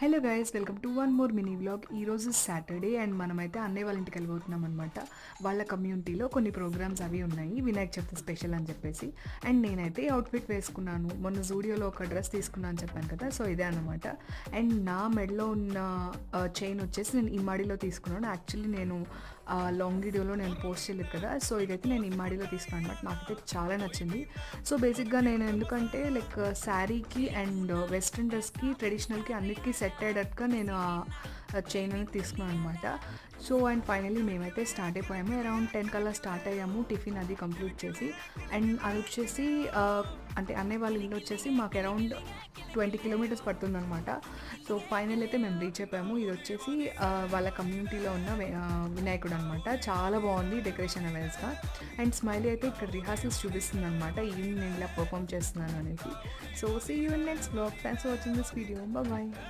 Hello guys, welcome to one more mini vlog. ఈరోజు Saturday and మనమైతే అన్నయ్య వాళ్ళ ఇంటికి వెళ్ళిపోతున్నాం అనమాట. వాళ్ళ కమ్యూనిటీలో కొన్ని ప్రోగ్రామ్స్ అవి ఉన్నాయి, వినాయక చవితి స్పెషల్ అని చెప్పేసి. అండ్ నేనైతే అవుట్ఫిట్ వేసుకున్నాను. మొన్న జూడియోలో ఒక డ్రెస్ తీసుకున్నాను అని చెప్పాను కదా, సో ఇదే అనమాట. అండ్ నా మెడలో ఉన్న చైన్ వచ్చేసి నేను ఇమ్మాడిలో తీసుకున్నాను. యాక్చువల్లీ నేను లాంగ్ వీడియోలో నేను పోస్ట్ చేయలేదు కదా, సో ఇదైతే నేను ఇమ్మాడిలో తీసుకున్నాను అనమాట. నాకైతే చాలా నచ్చింది. సో బేసిక్గా నేను ఎందుకంటే లైక్ శారీకి అండ్ వెస్ట్రన్ డ్రెస్కి, ట్రెడిషనల్కి అన్నిటికీ సెట్ అయ్యేటట్టుగా నేను ఆ చైన్ అనేది తీసుకున్నాను అనమాట. సో అండ్ ఫైనల్లీ మేమైతే స్టార్ట్ అయిపోయాము. అరౌండ్ 10 కల్లా స్టార్ట్ అయ్యాము, టిఫిన్ అది కంప్లీట్ చేసి. అండ్ అది వచ్చేసి అంటే అన్నయ్య వాళ్ళ ఇల్లు వచ్చేసి మాకు అరౌండ్ 20 కిలోమీటర్స్ పడుతుందన్నమాట. సో ఫైనల్ అయితే మేము రీచ్ అయిపోయాము. ఇది వచ్చేసి వాళ్ళ కమ్యూనిటీలో ఉన్న వినాయకుడు అనమాట. చాలా బాగుంది డెకరేషన్ అవేస్గా. అండ్ స్మైలీ అయితే ఇక్కడ రిహార్సల్స్ చూపిస్తుంది అనమాట, ఈవినింగ్ నేను ఇలా పర్ఫామ్ చేస్తున్నాను అనేది. So see you in next blog. Thanks for watching this video. Bye.